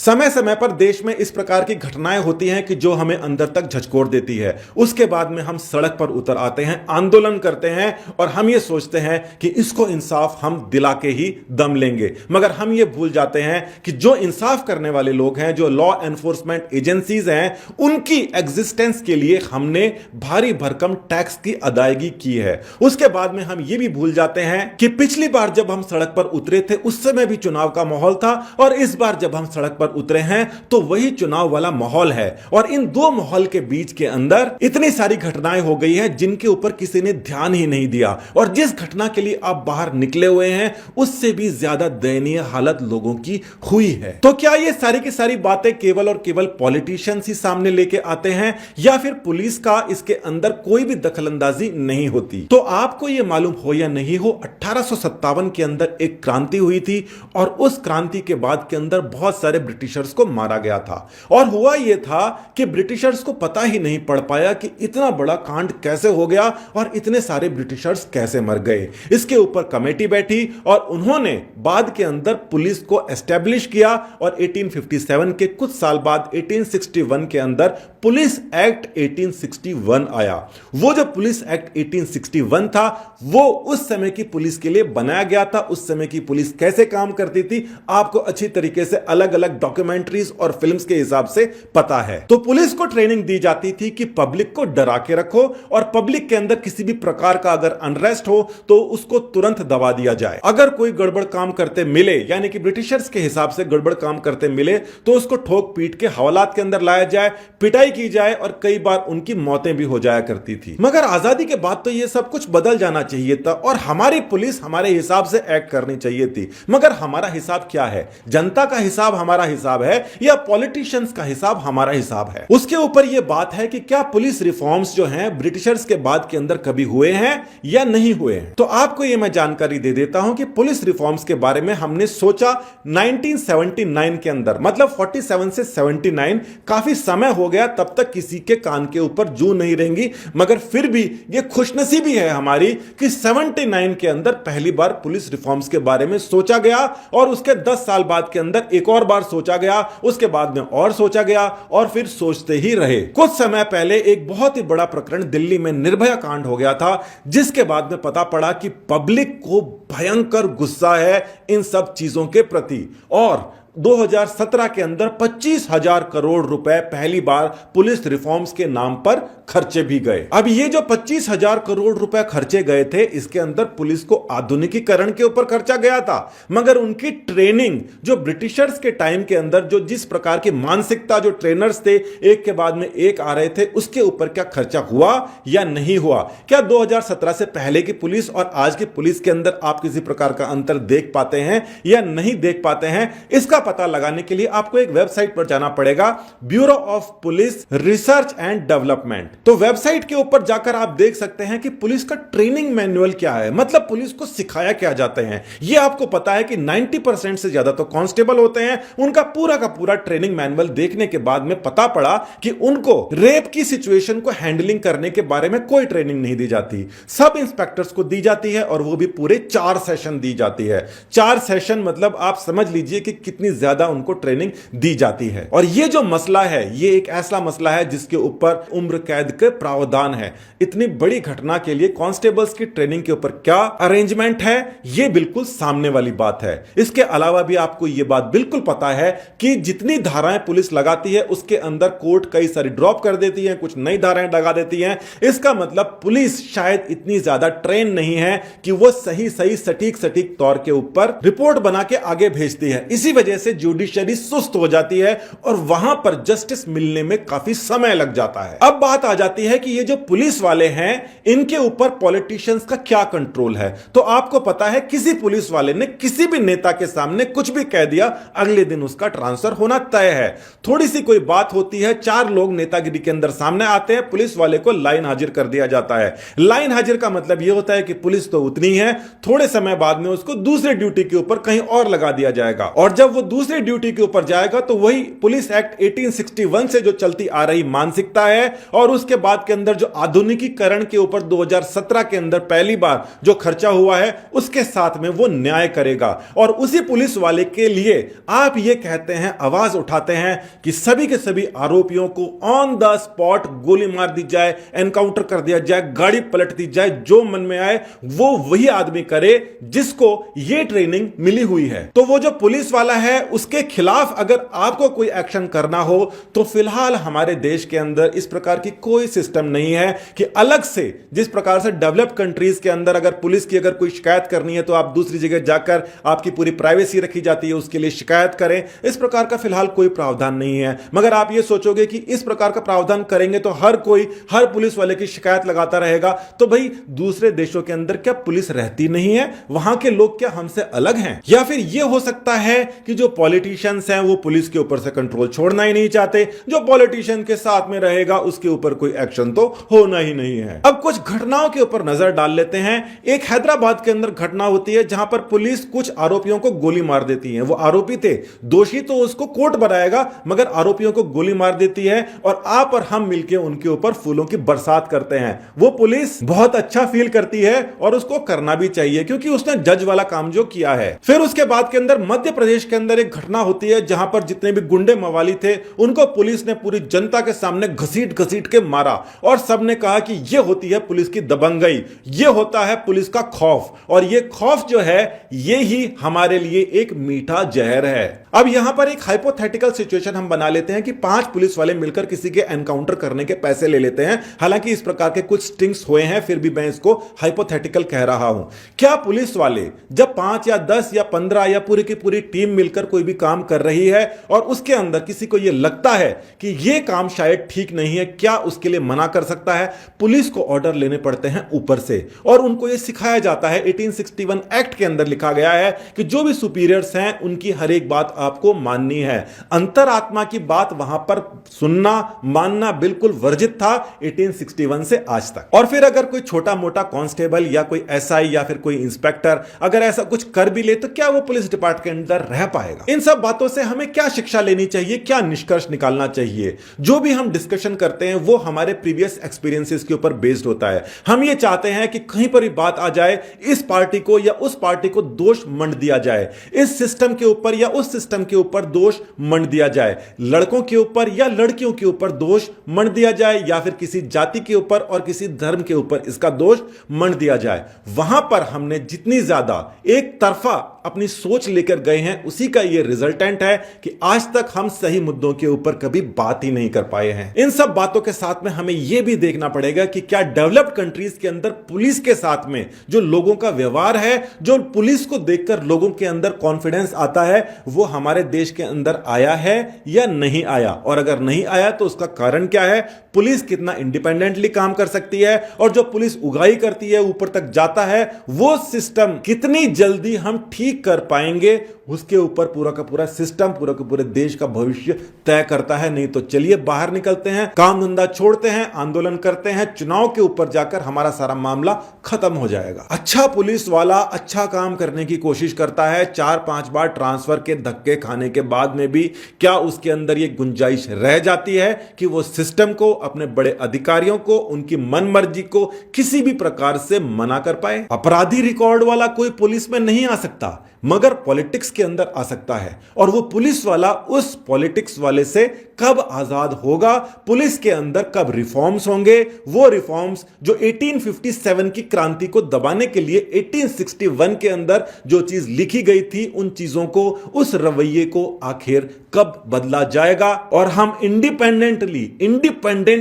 समय समय पर देश में इस प्रकार की घटनाएं होती हैं कि जो हमें अंदर तक झकझोर देती है। उसके बाद में हम सड़क पर उतर आते हैं, आंदोलन करते हैं और हम ये सोचते हैं कि इसको इंसाफ हम दिला के ही दम लेंगे। मगर हम ये भूल जाते हैं कि जो इंसाफ करने वाले लोग हैं, जो लॉ एनफोर्समेंट एजेंसीज हैं, उनकी एग्जिस्टेंस के लिए हमने भारी भरकम टैक्स की अदायगी की है। उसके बाद में हम ये भी भूल जाते हैं कि पिछली बार जब हम सड़क पर उतरे थे उस समय भी चुनाव का माहौल था और इस बार जब हम सड़क पर उतरे हैं तो वही चुनाव वाला माहौल है। और इन दो माहौल के बीच के अंदर इतनी सारी घटनाएं हो गई हैं जिनके ऊपर किसी ने ध्यान ही नहीं दिया। और जिस घटना के लिए आप बाहर निकले हुए हैं उससे भी ज्यादा दयनीय हालत लोगों की हुई है। तो क्या ये सारी की सारी बातें केवल और केवल पॉलिटिशियंस ही सामने लेके आते हैं या फिर पुलिस का इसके अंदर कोई भी दखलंदाजी नहीं होती? तो आपको यह मालूम हो या नहीं हो, 1857 के अंदर एक क्रांति हुई थी और उस क्रांति के बाद के अंदर बहुत सारे ब्रिटिशर्स को मारा गया था। और हुआ यह था कि ब्रिटिशर्स को पता ही नहीं पड़ पाया कि इतना बड़ा कांड कैसे हो गया और इतने सारे ब्रिटिशर्स कैसे मर गए। इसके ऊपर कमेटी बैठी और उन्होंने बाद के अंदर पुलिस को एस्टेब्लिश किया और 1857 के कुछ साल बाद 1861 के अंदर पुलिस एक्ट 1861 आया। वो जो पुलिस एक्ट 1861 था वो उस समय की पुलिस के लिए बनाया गया था। उस समय की पुलिस कैसे काम करती थी आपको अच्छी तरीके से अलग अलग डॉक्यूमेंट्रीज और फिल्म्स के हिसाब से पता है। तो पुलिस को ट्रेनिंग दी जाती थी कि पब्लिक को डरा के रखो और पब्लिक के अंदर किसी भी प्रकार का अगर अनरेस्ट हो तो उसको तुरंत दबा दिया जाए। अगर कोई गड़बड़ काम करते मिले, यानी कि ब्रिटिशर्स के हिसाब से गड़बड़ काम करते मिले, तो उसको ठोक पीट के हवालात के अंदर लाया जाए, पिटाई की जाए और कई बार उनकी मौतें भी हो जाया करती थी। मगर आजादी के बाद तो यह सब कुछ बदल जाना चाहिए था और हमारी पुलिस हमारे हिसाब से एक्ट करनी चाहिए थी। मगर हमारा हिसाब क्या है? जनता का हिसाब हमारा हिसाब है या पॉलिटिशियंस का हिसाब हमारा हिसाब है? उसके ऊपर यह बात है कि क्या पुलिस रिफॉर्म्स जो हैं ब्रिटिशर्स के बाद के अंदर कभी हुए हैं या नहीं हुए हैं। तो आपको यह मैं जानकारी दे देता हूं कि पुलिस रिफॉर्म्स के बारे में हमने सोचा 1979 के अंदर, मतलब 47 से 79, काफी समय हो गया, तब तक किसी के कान के ऊपर जू नहीं रहेंगी। मगर फिर भी यह खुशनसीबी है हमारी कि 79 के अंदर पहली बार पुलिस रिफॉर्म्स के बारे में सोचा गया और उसके 10 साल बाद के अंदर एक और बार सोचा गया, उसके बाद में और सोचा गया और फिर सोचते ही रहे। कुछ समय पहले एक बहुत ही बड़ा प्रकरण दिल्ली में निर्भया कांड हो गया था, जिसके बाद में पता पड़ा कि पब्लिक को भयंकर गुस्सा है इन सब चीजों के प्रति और 2017 के अंदर 25,000 करोड़ रुपए पहली बार पुलिस रिफॉर्म्स के नाम पर खर्चे भी गए। अब ये जो 25,000 करोड़ रुपए खर्चे गए थे, इसके अंदर पुलिस को आधुनिकीकरण के ऊपर खर्चा गया था, मगर उनकी ट्रेनिंग जो ब्रिटिशर्स के टाइम के अंदर जो जिस प्रकार की मानसिकता, जो ट्रेनर्स थे एक के बाद में एक आ रहे थे, उसके ऊपर क्या खर्चा हुआ या नहीं हुआ? क्या 2017 से पहले की पुलिस और आज की पुलिस के अंदर आप किसी प्रकार का अंतर देख पाते हैं या नहीं देख पाते हैं? इसका पता लगाने के लिए आपको एक वेबसाइट पर जाना पड़ेगा, bureau of police research and development. तो वेबसाइट के ऊपर जाकर आप देख सकते हैं कि पुलिस का ट्रेनिंग मैनुअल क्या है, मतलब पुलिस को सिखाया क्या जाते हैं। यह आपको पता है कि 90% से ज्यादा तो कांस्टेबल होते हैं। उनका पूरा का पूरा ट्रेनिंग मैनुअल देखने के बाद में पता पड़ा कि उनको रेप की सिचुएशन को हैंडलिंग करने के बारे में कोई ट्रेनिंग नहीं दी जाती। सब इंस्पेक्टर्स को दी जाती है और वो भी पूरे 4 सेशन दी जाती है। 4 सेशन मतलब आप समझ लीजिए कि कितनी ज्यादा उनको ट्रेनिंग दी जाती है। और ये जो मसला है, ये एक ऐसा मसला है जिसके ऊपर उम्र कैद के प्रावधान है। इतनी बड़ी घटना के लिए कांस्टेबल्स की ट्रेनिंग के ऊपर क्या अरेंजमेंट है, ये बिल्कुल सामने वाली बात है। इसके अलावा भी आपको यह बात बिल्कुल पता है कि जितनी धाराएं पुलिस लगाती है उसके अंदर कोर्ट कई सारी ड्रॉप कर देती है, कुछ नई धाराएं लगा देती है। इसका मतलब पुलिस शायद इतनी ज्यादा ट्रेन नहीं है कि वो सही सटीक तौर के ऊपर रिपोर्ट बना के आगे भेजती है। इसी वजह से जुडिशरी सुस्त हो जाती है और वहां पर जस्टिस मिलने में काफी समय लग जाता है। अब बात आ जाती है कि ये जो पुलिस वाले हैं इनके ऊपर पॉलिटिशियंस का क्या कंट्रोल है। तो आपको पता है किसी पुलिस वाले ने किसी भी नेता के सामने कुछ भी कह दिया, अगले दिन उसका ट्रांसफर होना तय है। थोड़ी सी कोई बात होती है, 4 लोग नेतागिरी के अंदर सामने आते हैं, पुलिस वाले को लाइन हाजिर कर दिया जाता है। लाइन हाजिर का मतलब यह होता है कि पुलिस तो उतनी है, थोड़े समय बाद में उसको दूसरे ड्यूटी के ऊपर कहीं और लगा दिया जाएगा और जब वो दूसरी ड्यूटी के ऊपर जाएगा तो वही पुलिस एक्ट 1861 से जो चलती आ रही मानसिकता है और उसके बाद के अंदर जो आधुनिकीकरण के ऊपर 2017 के अंदर पहली बार जो खर्चा हुआ है उसके साथ में वो न्याय करेगा। और उसी पुलिस वाले के लिए आप ये कहते हैं, आवाज उठाते हैं कि सभी के सभी आरोपियों को ऑन द स्पॉट गोली मार दी जाए, एनकाउंटर कर दिया जाए, गाड़ी पलट दी जाए, जो मन में आए वो वही आदमी करे जिसको ये ट्रेनिंग मिली हुई है। तो वो जो पुलिस वाला है उसके खिलाफ अगर आपको कोई एक्शन करना हो तो फिलहाल हमारे देश के अंदर इस प्रकार की कोई सिस्टम नहीं है कि अलग से, जिस प्रकार से डेवलप्ड कंट्रीज के अंदर अगर पुलिस की अगर कोई शिकायत करनी है तो आप दूसरी जगह जाकर आपकी पूरी प्राइवेसी रखी जाती है, उसके लिए शिकायत करें। इस प्रकार का फिलहाल कोई प्रावधान नहीं है। मगर आप ये सोचोगे कि इस प्रकार का प्रावधान करेंगे तो हर कोई हर पुलिस वाले की शिकायत लगाता रहेगा, तो भाई दूसरे देशों के अंदर क्या पुलिस रहती नहीं है? वहां के लोग क्या हमसे अलग हैं? या फिर यह हो सकता है कि जो पॉलिटिशियंस हैं वो पुलिस के ऊपर से कंट्रोल छोड़ना ही नहीं चाहते, जो पॉलिटिशियन के साथ में रहेगा उसके ऊपर कोई एक्शन तो होना ही नहीं है। अब कुछ घटनाओं के ऊपर नजर डाल लेते हैं। एक हैदराबाद के अंदर घटना होती है जहां पर पुलिस कुछ आरोपियों को गोली मार देती है। वो आरोपी थे, दोषी तो उसको कोर्ट बनाएगा, मगर आरोपियों को गोली मार देती है और आप और हम मिलकर उनके ऊपर फूलों की बरसात करते हैं। वो पुलिस बहुत अच्छा फील करती है और उसको करना भी चाहिए क्योंकि उसने जज वाला काम जो किया है। फिर उसके बाद के अंदर मध्य प्रदेश के अंदर एक घटना होती है जहां पर जितने भी गुंडे मवाली थे उनको पुलिस ने पूरी जनता के सामने घसीट घसीट के मारा और सबने कहा कि यह होती है पुलिस की दबंगई, यह होता है पुलिस का खौफ, और यह खौफ जो है यह ही हमारे लिए एक मीठा जहर है। अब यहां पर एक हाइपोथेटिकल सिचुएशन हम बना लेते हैं कि 5 पुलिस वाले मिलकर किसी के एनकाउंटर करने के पैसे ले लेते हैं। हालांकि इस प्रकार के कुछ स्टिंग्स हुए हैं, फिर भी मैं इसको हाइपोथेटिकल कह रहा हूं। क्या पुलिस वाले जब 5 या 10 या 15 या पूरी की पूरी टीम मिलकर कोई भी काम कर रही है और उसके अंदर किसी को यह लगता है कि यह काम शायद ठीक नहीं है, क्या उसके लिए मना कर सकता है? पुलिस को ऑर्डर लेने पड़ते हैं ऊपर से और उनको यह सिखाया जाता है। 1861 एक्ट के अंदर लिखा गया है कि जो भी सुपीरियर्स हैं उनकी हर एक बात आपको माननी है। अंतरात्मा की बात वहां पर सुनना मानना बिल्कुल वर्जित था 1861 से आज तक। और फिर अगर कोई छोटा मोटा कांस्टेबल या कोई एसआई या फिर कोई इंस्पेक्टर अगर ऐसा कुछ कर भी ले तो क्या वो पुलिस डिपार्टमेंट के अंदर रह पाएगा? इन सब बातों से हमें क्या शिक्षा लेनी चाहिए, क्या निष्कर्ष निकालना चाहिए? जो भी हम डिस्कशन करते हैं वो हमारे प्रीवियस एक्सपीरियंसेस के ऊपर बेस्ड होता है। हम ये चाहते हैं कि कहीं पर भी बात आ जाए इस पार्टी को या उस पार्टी को दोष मंड दिया जाए, इस सिस्टम के ऊपर या उस सिस्टम के ऊपर दोष मंड दिया जाए, लड़कों के ऊपर या लड़कियों के ऊपर दोष मंड दिया जाए या फिर किसी जाति के ऊपर और किसी धर्म के ऊपर इसका दोष मंड दिया जाए। वहां पर हमने जितनी ज्यादा एक तरफा अपनी सोच लेकर गए हैं उसी का यह रिजल्टेंट है कि आज तक हम सही मुद्दों के ऊपर कभी बात ही नहीं कर पाए हैं। इन सब बातों के साथ में हमें यह भी देखना पड़ेगा कि क्या डेवलप्ड कंट्रीज के अंदर पुलिस के साथ में जो लोगों का व्यवहार है, जो पुलिस को देखकर लोगों के अंदर कॉन्फिडेंस आता है, वो हमारे देश के अंदर आया है या नहीं आया? और अगर नहीं आया तो उसका कारण क्या है? पुलिस कितना इंडिपेंडेंटली काम कर सकती है और जो पुलिस उगाही करती है ऊपर तक जाता है वो सिस्टम कितनी जल्दी हम ठीक कर पाएंगे, उसके ऊपर पूरा का पूरा सिस्टम पूरा के पूरे देश का भविष्य तय करता है। नहीं तो चलिए बाहर निकलते हैं, काम धंधा छोड़ते हैं, आंदोलन करते हैं, चुनाव के ऊपर जाकर हमारा सारा मामला खत्म हो जाएगा। अच्छा पुलिस वाला अच्छा काम करने की कोशिश करता है, 4-5 बार ट्रांसफर के धक्के खाने के बाद में भी क्या उसके अंदर यह गुंजाइश रह जाती है कि वो सिस्टम को, अपने बड़े अधिकारियों को, उनकी मनमर्जी को किसी भी प्रकार से मना कर पाए? अपराधी रिकॉर्ड वाला कोई पुलिस में नहीं आ सकता मगर पॉलिटिक्स के अंदर आ सकता है, और वो पुलिस वाला उस पॉलिटिक्स वाले से कब आजाद होगा, पुलिस के अंदर कब रिफॉर्म्स होंगे, वो रिफॉर्म्स जो 1857 की क्रांति को दबाने के लिए 1861 के अंदर जो चीज लिखी गई थी, उन चीजों को, उस रवैये को आखिर कब बदला जाएगा और हम इंडिपेंडेंट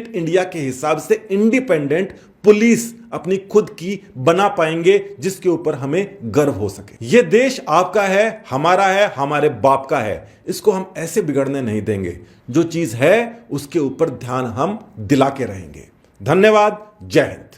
इंडिया के हिसाब से इंडिपेंडेंट पुलिस अपनी खुद की बना पाएंगे जिसके ऊपर हमें गर्व हो सके। यह देश आपका है, हमारा है, हमारे बाप का है, इसको हम ऐसे बिगड़ने नहीं देंगे। जो चीज है उसके ऊपर ध्यान हम दिला के रहेंगे। धन्यवाद। जय हिंद।